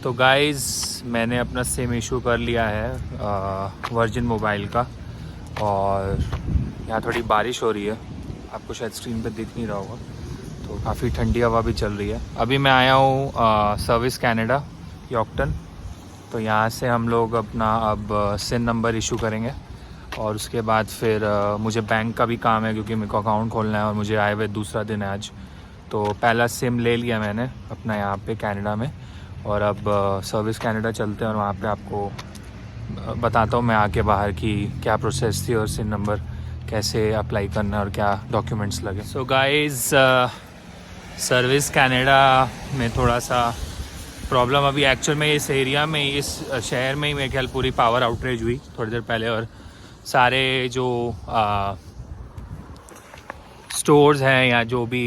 तो गाइज़ मैंने अपना सिम इशू कर लिया है वर्जिन मोबाइल का। और यहाँ थोड़ी बारिश हो रही है, आपको शायद स्क्रीन पे दिख नहीं रहा होगा, तो काफ़ी ठंडी हवा भी चल रही है। अभी मैं आया हूँ सर्विस कनाडा यॉर्कटन। तो यहाँ से हम लोग अपना अब सिम नंबर इशू करेंगे और उसके बाद फिर मुझे बैंक का भी काम है क्योंकि मेरे को अकाउंट खोलना है और मुझे आए हुए दूसरा दिन है आज। तो पहला सिम ले लिया मैंने अपना यहाँ पे कनाडा में, और अब सर्विस कनाडा चलते हैं और वहाँ पे आपको बताता हूँ मैं आके बाहर की क्या प्रोसेस थी और सिम नंबर कैसे अप्लाई करना और क्या डॉक्यूमेंट्स लगे। सो गाइज़ सर्विस कनाडा में थोड़ा सा प्रॉब्लम अभी एक्चुअल में इस एरिया में, इस शहर में ही मेरे ख्याल पूरी पावर आउटरेज हुई थोड़ी देर पहले, और सारे जो स्टोर्स हैं या जो भी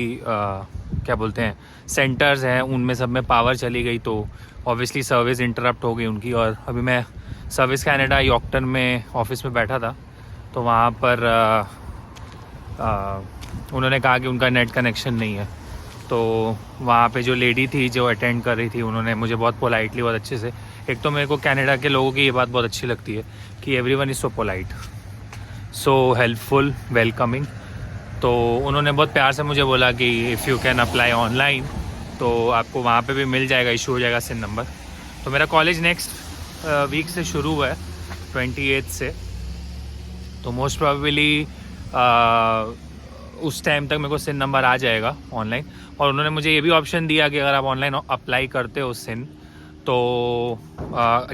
क्या बोलते हैं सेंटर्स हैं उनमें सब में पावर चली गई, तो ऑब्वियसली सर्विस इंटरप्ट हो गई उनकी। और अभी मैं सर्विस कनाडा यॉर्कटन में ऑफिस में बैठा था, तो वहाँ पर उन्होंने कहा कि उनका नेट कनेक्शन नहीं है। तो वहाँ पे जो लेडी थी जो अटेंड कर रही थी, उन्होंने मुझे बहुत पोलाइटली, बहुत अच्छे से, एक तो मेरे को कनाडा के लोगों की ये बात बहुत अच्छी लगती है कि everyone is so polite, so helpful, welcoming. तो उन्होंने बहुत प्यार से मुझे बोला कि if you can apply online तो आपको वहाँ पे भी मिल जाएगा, इशू हो जाएगा सिम नंबर। तो मेरा कॉलेज नेक्स्ट वीक से शुरू हुआ है 28 से, तो मोस्ट प्रोबेबली उस टाइम तक मेरे को सिम नंबर आ जाएगा ऑनलाइन। और उन्होंने मुझे ये भी ऑप्शन दिया कि अगर आप ऑनलाइन अप्लाई करते हो सिम, तो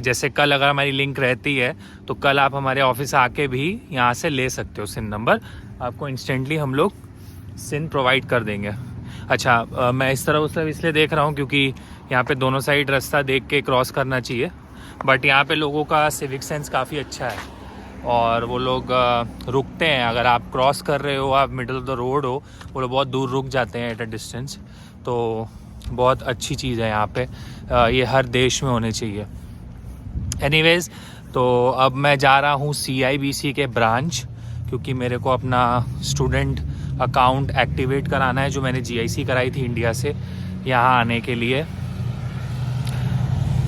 जैसे कल अगर हमारी लिंक रहती है तो कल आप हमारे ऑफिस आके भी यहाँ से ले सकते हो सिम नंबर, आपको इंस्टेंटली हम लोग सिम प्रोवाइड कर देंगे। अच्छा मैं इस तरह उस तरफ इसलिए देख रहा हूँ क्योंकि यहाँ पे दोनों साइड रास्ता देख के क्रॉस करना चाहिए, बट यहाँ पे लोगों का सिविक सेंस काफ़ी अच्छा है और वो लोग रुकते हैं। अगर आप क्रॉस कर रहे हो, आप मिडल ऑफ द रोड हो, वो लोग बहुत दूर रुक जाते हैं एट अ डिस्टेंस। तो बहुत अच्छी चीज़ है यहाँ पे, ये हर देश में होने चाहिए। एनीवेज, तो अब मैं जा रहा हूँ CIBC के ब्रांच, क्योंकि मेरे को अपना स्टूडेंट अकाउंट एक्टिवेट कराना है जो मैंने GIC कराई थी इंडिया से यहाँ आने के लिए।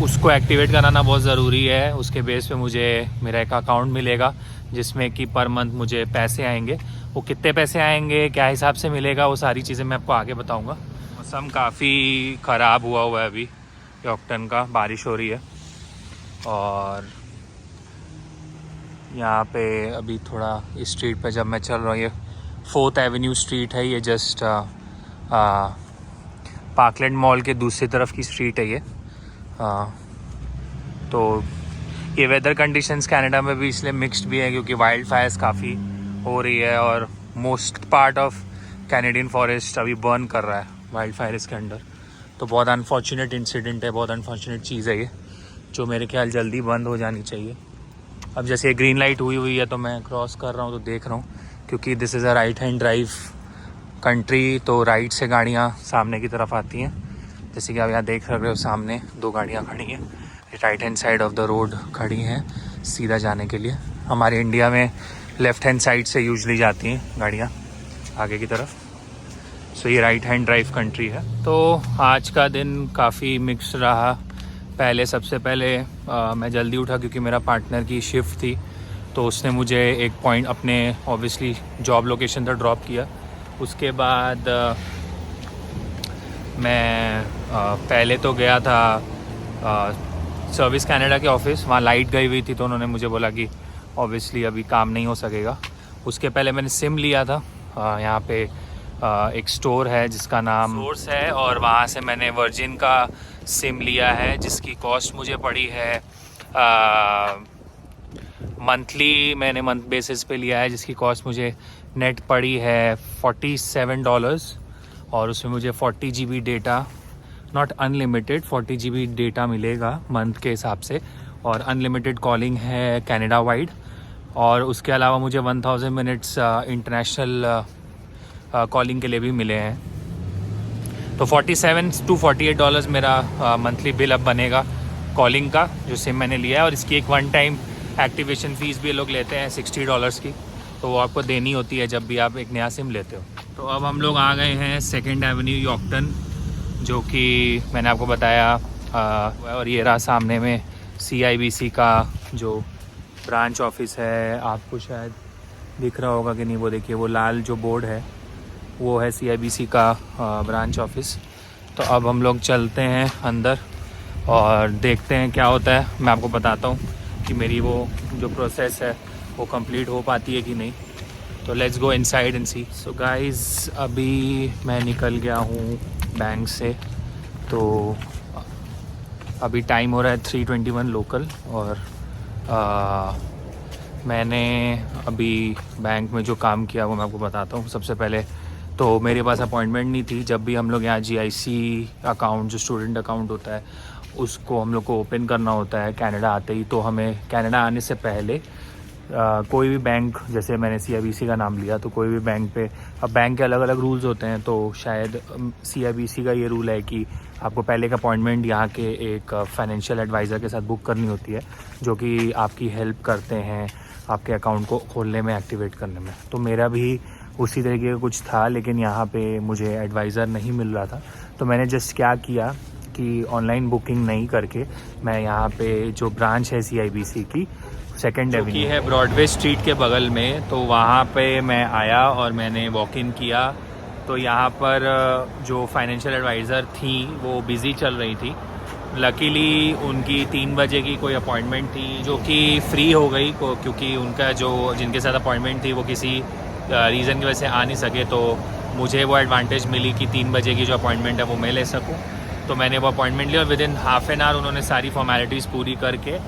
उसको एक्टिवेट कराना बहुत ज़रूरी है, उसके बेस पे मुझे मेरा एक अकाउंट मिलेगा जिसमें कि पर मंथ मुझे पैसे आएंगे। वो कितने पैसे आएंगे, क्या हिसाब से मिलेगा, वो सारी चीज़ें मैं आपको आगे बताऊंगा। मौसम काफ़ी ख़राब हुआ है अभी यॉर्कटन का, बारिश हो रही है। और यहाँ पे अभी थोड़ा इस स्ट्रीट पे जब मैं चल रहा हूँ, ये 4th एवेन्यू स्ट्रीट है, ये जस्ट पार्कलैंड मॉल के दूसरी तरफ की स्ट्रीट है ये। तो ये वेदर कंडीशंस कनाडा में भी इसलिए मिक्स्ड भी है क्योंकि वाइल्ड फायर्स काफ़ी हो रही है और most part of Canadian forest अभी बर्न कर रहा है वाइल्ड फायर्स के अंडर। तो बहुत अनफॉर्चुनेट इंसिडेंट है, बहुत अनफॉर्चुनेट चीज़ है ये, जो मेरे ख्याल जल्दी बंद हो जानी चाहिए। अब जैसे ग्रीन लाइट हुई है तो मैं क्रॉस कर रहा हूँ, तो देख रहा हूँ क्योंकि this is a right hand drive country, तो राइट से गाड़ियाँ सामने की तरफ आती हैं। जैसे कि आप यहाँ देख रहे हो, सामने 2 गाड़ियाँ खड़ी हैं, right hand side of the road खड़ी हैं सीधा जाने के लिए। हमारे इंडिया में लेफ़्ट हैंड साइड से यूजली जाती हैं गाड़ियाँ आगे की तरफ। सो ये राइट हैंड ड्राइव कंट्री है। तो आज का दिन काफ़ी मिक्स रहा। पहले सबसे पहले मैं जल्दी उठा क्योंकि मेरा पार्टनर की शिफ्ट थी, तो उसने मुझे एक पॉइंट अपने ऑब्वियसली जॉब लोकेशन तक ड्रॉप किया। उसके बाद मैं पहले तो गया था सर्विस कनाडा के ऑफिस, वहाँ लाइट गई हुई थी तो उन्होंने मुझे बोला कि ऑब्वियसली अभी काम नहीं हो सकेगा। उसके पहले मैंने सिम लिया था, यहाँ पे एक स्टोर है जिसका नाम सोर्स है, और वहाँ से मैंने वर्जिन का सिम लिया है जिसकी कॉस्ट मुझे पड़ी है मंथली, मैंने मंथ बेसिस पे लिया है जिसकी कॉस्ट मुझे नेट पड़ी है $47, और उसमें मुझे 40 GB data, not unlimited, 40 GB data मिलेगा मंथ के हिसाब से, और अनलिमिटेड कॉलिंग है कनाडा वाइड। और उसके अलावा मुझे 1000 मिनट्स इंटरनेशनल कॉलिंग के लिए भी मिले हैं। तो $47 to $48 मेरा मंथली बिल अब बनेगा कॉलिंग का, जो सिम मैंने लिया है। और इसकी एक 1 टाइम एक्टिवेशन फ़ीस भी लोग लेते हैं $60 की, तो वो आपको देनी होती है जब भी आप एक नया सिम लेते हो। तो अब हम लोग आ गए हैं 2nd एवेन्यू यॉर्कटन, जो कि मैंने आपको बताया और ये रहा सामने में CIBC का जो ब्रांच ऑफिस है, आपको शायद दिख रहा होगा कि नहीं, वो देखिए वो लाल जो बोर्ड है वो है CIBC का ब्रांच ऑफिस। तो अब हम लोग चलते हैं अंदर और देखते हैं क्या होता है। मैं आपको बताता हूँ कि मेरी वो जो प्रोसेस है वो कंप्लीट हो पाती है कि नहीं। तो let's go inside and see. So guys, अभी मैं निकल गया हूँ बैंक से। तो अभी टाइम हो रहा है 3:21 लोकल और मैंने अभी बैंक में जो काम किया वो मैं आपको बताता हूँ। सबसे पहले तो मेरे पास अपॉइंटमेंट नहीं थी। जब भी हम लोग यहाँ GIC अकाउंट, जो स्टूडेंट अकाउंट होता है, उसको हम लोग को ओपन करना होता है कनाडा आते ही। तो हमें कनाडा आने से पहले कोई भी बैंक, जैसे मैंने CIBC का नाम लिया, तो कोई भी बैंक पे, अब बैंक के अलग अलग रूल्स होते हैं। तो शायद CIBC का ये रूल है कि आपको पहले एक अपॉइंटमेंट यहाँ के एक फाइनेंशियल एडवाइज़र के साथ बुक करनी होती है, जो कि आपकी हेल्प करते हैं आपके अकाउंट को खोलने में, एक्टिवेट करने में। तो मेरा भी उसी तरीके का कुछ था, लेकिन यहाँ पे मुझे एडवाइज़र नहीं मिल रहा था। तो मैंने जस्ट क्या किया कि ऑनलाइन बुकिंग नहीं करके मैं यहाँ पे जो ब्रांच है CIBC की, सेकेंड एवेन्यू है ब्रॉडवे स्ट्रीट के बगल में, तो वहाँ पे मैं आया और मैंने वॉक इन किया। तो यहाँ पर जो फाइनेंशियल एडवाइज़र थी वो बिज़ी चल रही थी। लकीली उनकी 3 बजे की कोई अपॉइंटमेंट थी जो कि फ्री हो गई, क्योंकि उनका जो जिनके साथ अपॉइंटमेंट थी वो किसी रीज़न की वजह से आ नहीं सके। तो मुझे वो एडवांटेज मिली कि 3 बजे की जो अपॉइंटमेंट है वो मैं ले सकूँ। तो मैंने वो अपॉइंटमेंट ली और विदिन हाफ एन आवर उन्होंने सारी फॉर्मेलिटीज़ पूरी करके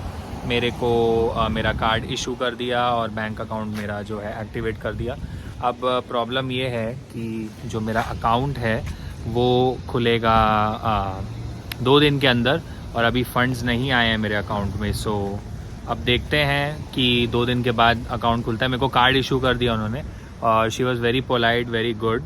मेरे को मेरा कार्ड इशू कर दिया और बैंक अकाउंट मेरा जो है एक्टिवेट कर दिया। अब प्रॉब्लम ये है कि जो मेरा अकाउंट है वो खुलेगा 2 दिन के अंदर, और अभी फंड्स नहीं आए हैं मेरे अकाउंट में। सो अब देखते हैं कि 2 दिन के बाद अकाउंट खुलता है। मेरे को कार्ड इशू कर दिया उन्होंने और she was very polite, very good.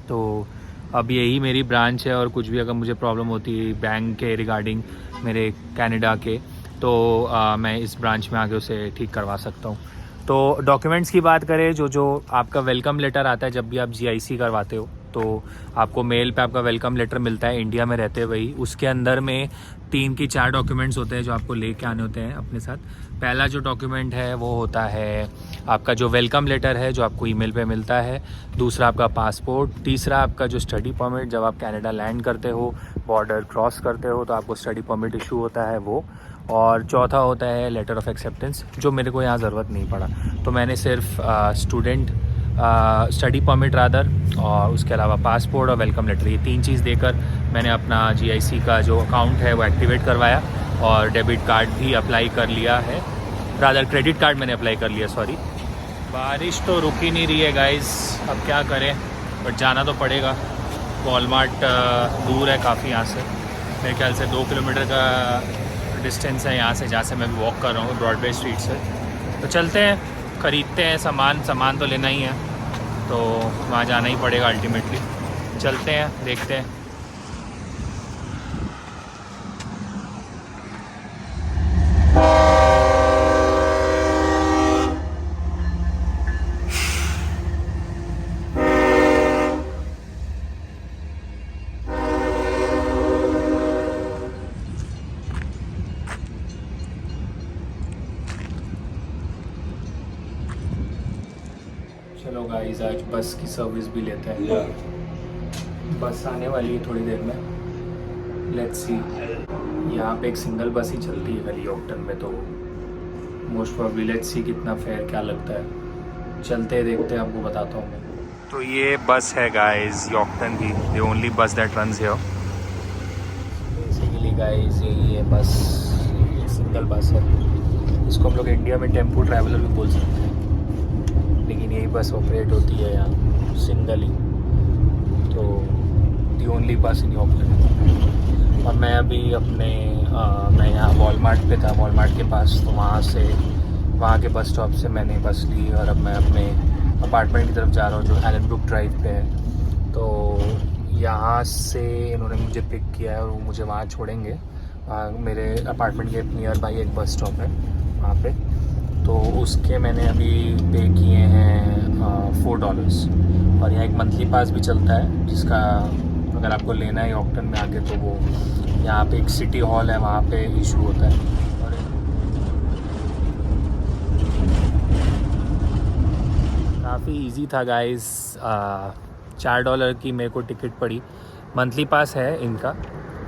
तो अब यही मेरी ब्रांच है, और कुछ भी अगर मुझे प्रॉब्लम होती है बैंक के रिगार्डिंग मेरे कनाडा के, तो मैं इस ब्रांच में आके उसे ठीक करवा सकता हूँ। तो डॉक्यूमेंट्स की बात करें, जो आपका वेलकम लेटर आता है जब भी आप GIC करवाते हो, तो आपको मेल पे आपका वेलकम लेटर मिलता है इंडिया में रहते हुए ही। उसके अंदर में 3 की 4 डॉक्यूमेंट्स होते हैं जो आपको लेके आने होते हैं अपने साथ। पहला जो डॉक्यूमेंट है वो होता है आपका जो वेलकम लेटर है जो आपको ईमेल पे मिलता है। दूसरा आपका पासपोर्ट। तीसरा आपका जो स्टडी परमिट, जब आप कनाडा लैंड करते हो, बॉर्डर क्रॉस करते हो, तो आपको स्टडी परमिट इशू होता है वो। और चौथा होता है लेटर ऑफ एक्सेप्टेंस, जो मेरे को यहाँ ज़रूरत नहीं पड़ा। तो मैंने सिर्फ स्टूडेंट स्टडी परमिट रादर, और उसके अलावा पासपोर्ट और वेलकम लेटर, ये 3 चीज़ देकर मैंने अपना GIC का जो अकाउंट है वो एक्टिवेट करवाया। और डेबिट कार्ड भी अप्लाई कर लिया है, रादर क्रेडिट कार्ड मैंने अप्लाई कर लिया, सॉरी। बारिश तो रुक ही नहीं रही है गाइस, अब क्या करें, बट जाना तो पड़ेगा। वॉलमार्ट दूर है काफ़ी यहाँ से, मेरे ख्याल से 2 किलोमीटर का डिस्टेंस है यहाँ से, जहाँ से मैं वॉक कर रहा हूँ ब्रॉडवे स्ट्रीट से। तो चलते हैं, ख़रीदते हैं सामान तो लेना ही है, तो वहाँ जाना ही पड़ेगा अल्टीमेटली। चलते हैं, देखते हैं। चलो गाइस, आज बस की सर्विस भी लेते हैं। बस आने वाली है थोड़ी देर में, लेट्स सी। यहाँ पे एक सिंगल बस ही चलती है खाली यॉर्कटन में, तो मोस्ट प्रोबेबली लेट्स सी कितना फेयर क्या लगता है। चलते हैं, देखते हैं, आपको बताता हूँ मैं। तो ये बस है गाइस यॉर्कटन की, द ओनली बस that runs here. Basically guys ये बस सिंगल बस है, इसको हम लोग इंडिया में टेम्पो ट्रैवलर भी बोल सकते हैं, लेकिन यही बस ऑपरेट होती है यहाँ सिंगली। तो दी ओनली बस इन यॉर्कटन। और मैं अभी मैं यहाँ वॉलमार्ट पे था, वॉलमार्ट के पास, तो वहाँ के बस स्टॉप से मैंने बस ली और अब मैं अपने अपार्टमेंट की तरफ जा रहा हूँ जो एलन ब्रुक ड्राइव पे है। तो यहाँ से इन्होंने मुझे पिक किया है और वो मुझे वहाँ छोड़ेंगे। मेरे अपार्टमेंट के नियर बाई एक बस स्टॉप है वहाँ पे, तो उसके मैंने अभी पे किए हैं $4। और यहाँ एक मंथली पास भी चलता है, जिसका अगर आपको लेना है यॉर्कटन में आके, तो वो यहाँ पे एक सिटी हॉल है, वहाँ पे इशू होता है। और काफ़ी इजी था गाइस। $4 की मेरे को टिकट पड़ी। मंथली पास है इनका।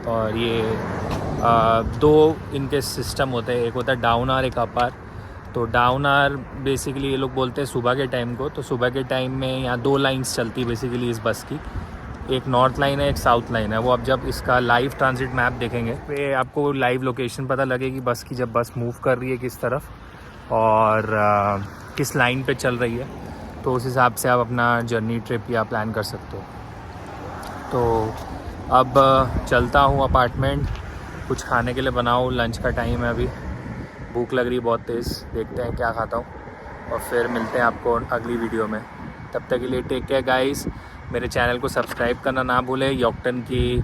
और ये 2 इनके सिस्टम होते हैं, एक होता है डाउन आवर, एक अप आवर। तो डाउन आवर बेसिकली ये लोग बोलते हैं सुबह के टाइम को। तो सुबह के टाइम में यहाँ 2 लाइन्स चलती है बेसिकली इस बस की, एक नॉर्थ लाइन है, एक साउथ लाइन है। वो अब जब इसका लाइव ट्रांजिट मैप देखेंगे पे आपको लाइव लोकेशन पता लगेगी बस की, जब बस मूव कर रही है किस तरफ और किस लाइन पे चल रही है। तो उस हिसाब से आप अपना जर्नी ट्रिप या प्लान कर सकते हो। तो अब चलता हूँ अपार्टमेंट, कुछ खाने के लिए बनाऊँ, लंच का टाइम है अभी, भूख लग रही है बहुत तेज़, देखते हैं क्या खाता हूँ और फिर मिलते हैं आपको अगली वीडियो में। तब तक के लिए टेक केयर गाइस। मेरे चैनल को सब्सक्राइब करना ना भूलें यॉर्कटन की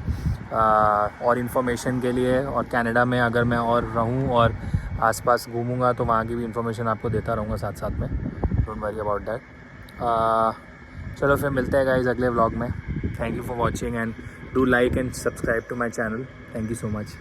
और इन्फॉर्मेशन के लिए। और कनाडा में अगर मैं और रहूँ और आसपास घूमूंगा तो वहाँ की भी इन्फॉर्मेशन आपको देता रहूँगा साथ साथ में। Don't worry about that. चलो फिर मिलते हैं गाइस अगले व्लॉग में। Thank you for watching and do like and subscribe to my channel. Thank you so much.